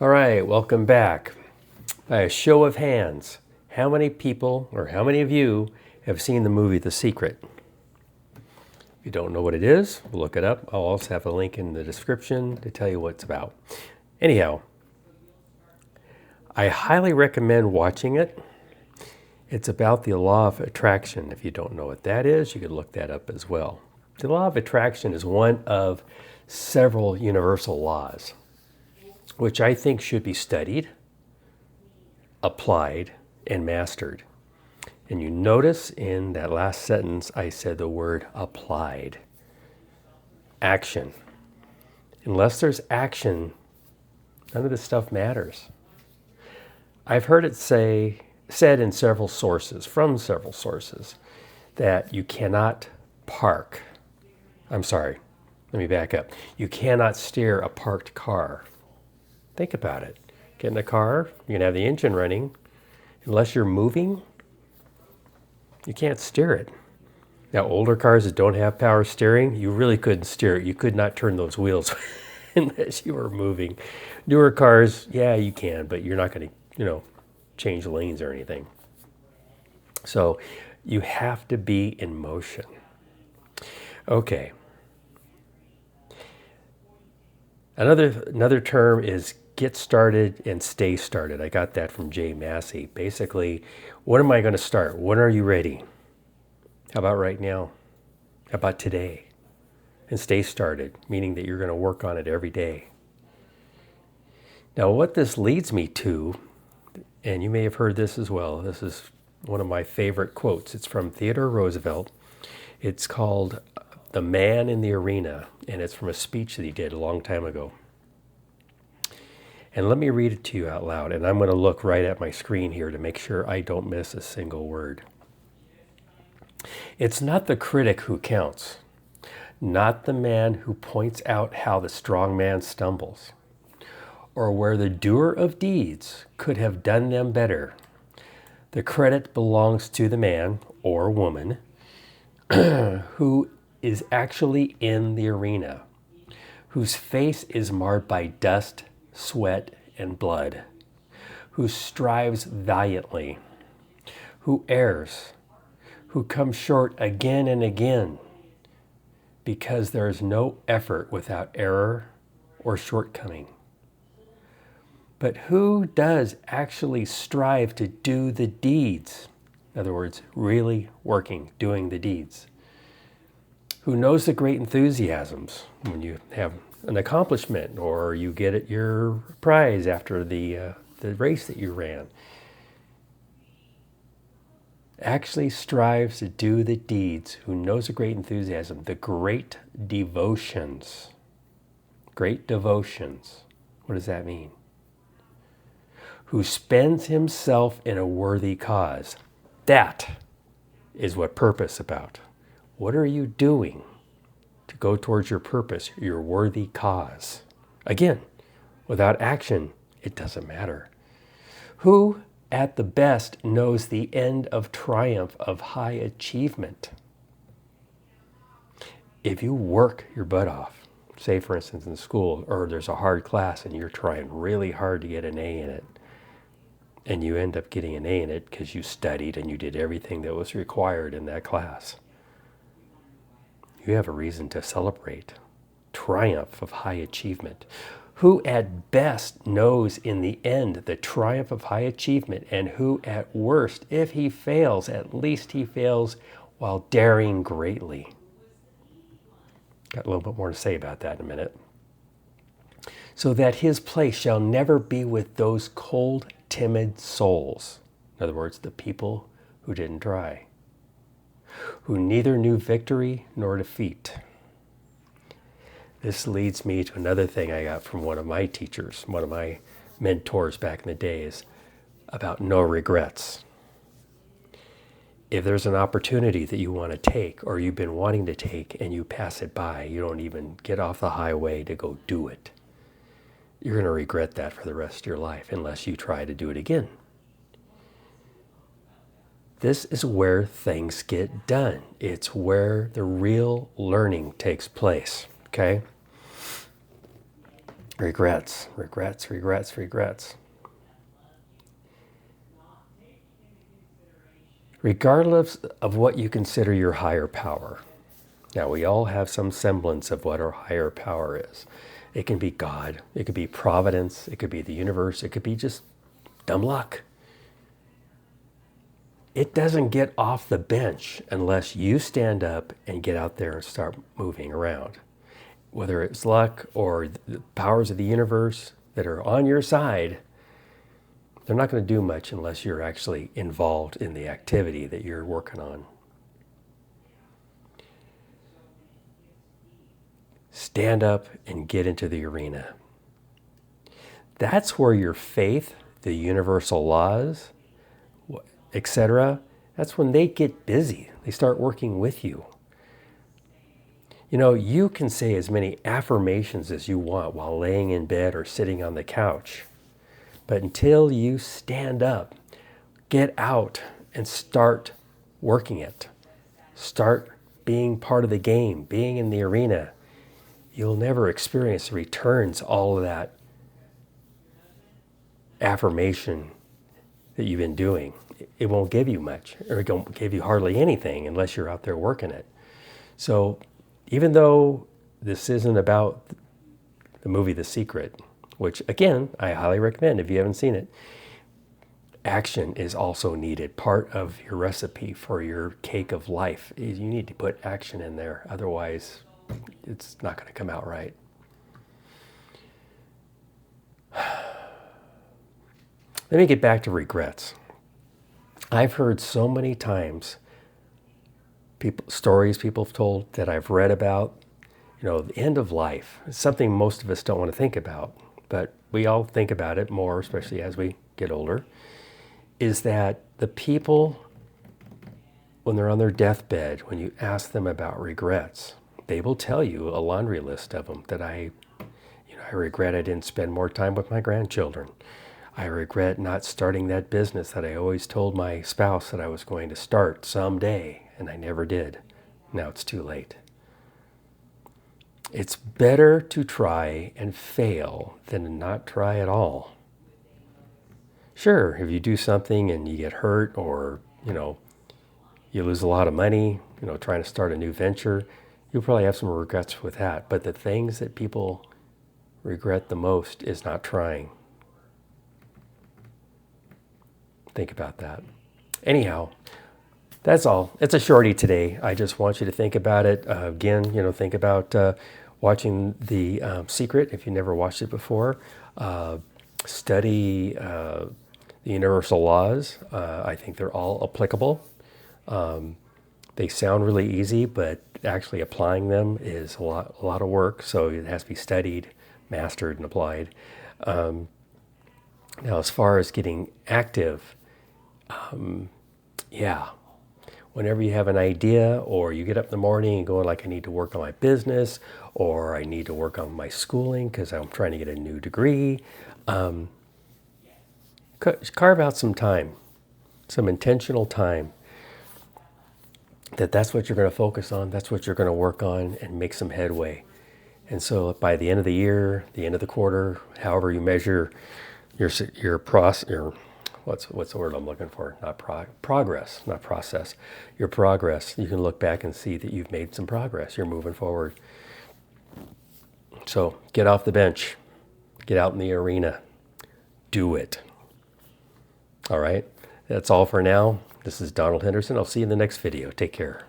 All right, welcome back. By a show of hands, how many people or how many of you have seen the movie The Secret? If you don't know what it is, look it up. I'll also have a link in the description to tell you what it's about. Anyhow, I highly recommend watching it. It's about the law of attraction. If you don't know what that is, you could look that up as well. The law of attraction is one of several universal laws, which I think should be studied, applied, and mastered. And you notice in that last sentence, I said the word applied. Action. Unless there's action, none of this stuff matters. I've heard it said in several sources, from several sources, that you cannot park. I'm sorry, let me back up. You cannot steer a parked car. Think about it. Get in a car, you can have the engine running. Unless you're moving, you can't steer it. Now, older cars that don't have power steering, you really couldn't steer it. You could not turn those wheels unless you were moving. Newer cars, yeah, you can, but you're not going to, change lanes or anything. So you have to be in motion. Okay. Another term is get started and stay started. I got that from Jay Massey. Basically, when am I going to start? When are you ready? How about right now? How about today? And stay started, meaning that you're going to work on it every day. Now, what this leads me to, and you may have heard this as well, this is one of my favorite quotes. It's from Theodore Roosevelt. It's called The Man in the Arena, and it's from a speech that he did a long time ago. And let me read it to you out loud, and I'm going to look right at my screen here to make sure I don't miss a single word. It's not the critic who counts, not the man who points out how the strong man stumbles, or where the doer of deeds could have done them better. The credit belongs to the man or woman who is actually in the arena, whose face is marred by dust, sweat, and blood, who strives valiantly, who errs, who comes short again and again, because there is no effort without error or shortcoming. But who does actually strive to do the deeds? In other words, really working, doing the deeds. Who knows the great enthusiasms when you have an accomplishment or you get your prize after the race that you ran. Actually strives to do the deeds, who knows the great enthusiasm, the great devotions. Great devotions. What does that mean? Who spends himself in a worthy cause. That is what purpose is about. What are you doing to go towards your purpose, your worthy cause? Again, without action, it doesn't matter. Who, at the best, knows the end of triumph of high achievement? If you work your butt off, say for instance in school, or there's a hard class and you're trying really hard to get an A in it, and you end up getting an A in it because you studied and you did everything that was required in that class, you have a reason to celebrate. Triumph of high achievement. Who at best knows in the end the triumph of high achievement, and who at worst, if he fails, at least he fails while daring greatly. Got a little bit more to say about that in a minute. So that his place shall never be with those cold, timid souls. In other words, the people who didn't try, who neither knew victory nor defeat. This leads me to another thing I got from one of my teachers, one of my mentors back in the days, about no regrets. If there's an opportunity that you want to take or you've been wanting to take and you pass it by, you don't even get off the highway to go do it, you're going to regret that for the rest of your life unless you try to do it again. This is where things get done. It's where the real learning takes place, okay? Regrets, regrets, regrets, regrets. Regardless of what you consider your higher power. Now, we all have some semblance of what our higher power is. It can be God, it could be providence, it could be the universe, it could be just dumb luck. It doesn't get off the bench unless you stand up and get out there and start moving around. Whether it's luck or the powers of the universe that are on your side, they're not going to do much unless you're actually involved in the activity that you're working on. Stand up and get into the arena. That's where your faith, the universal laws, etc., that's when they get busy. They start working with you. You know, you can say as many affirmations as you want while laying in bed or sitting on the couch. But until you stand up, get out and start working it. Start being part of the game, being in the arena. You'll never experience the returns, all of that affirmation that you've been doing. It won't give you much, or it won't give you hardly anything unless you're out there working it. So even though this isn't about the movie The Secret, which again, I highly recommend if you haven't seen it, action is also needed. Part of your recipe for your cake of life is you need to put action in there. Otherwise, it's not going to come out right. Let me get back to regrets. I've heard so many times stories people have told that I've read about, the end of life. It's something most of us don't want to think about, but we all think about it more, especially as we get older, is that the people, when they're on their deathbed, when you ask them about regrets, they will tell you a laundry list of them that I regret I didn't spend more time with my grandchildren. I regret not starting that business that I always told my spouse that I was going to start someday, and I never did. Now it's too late. It's better to try and fail than to not try at all. Sure, if you do something and you get hurt or, you lose a lot of money, trying to start a new venture, you'll probably have some regrets with that. But the things that people regret the most is not trying. Think about that. Anyhow, that's all. It's a shorty today. I just want you to think about it. Again, think about watching The Secret if you never watched it before. Study the universal laws. I think they're all applicable. They sound really easy, but actually applying them is a lot of work. So it has to be studied, mastered, and applied. Now, as far as getting active, whenever you have an idea or you get up in the morning and going like, I need to work on my business or I need to work on my schooling because I'm trying to get a new degree, carve out some time, some intentional time. That's what you're going to focus on. That's what you're going to work on and make some headway. And so by the end of the year, the end of the quarter, however you measure your what's the word I'm looking for? Not progress, not process. Your progress, you can look back and see that you've made some progress. You're moving forward. So get off the bench. Get out in the arena. Do it. All right. That's all for now. This is Donald Henderson. I'll see you in the next video. Take care.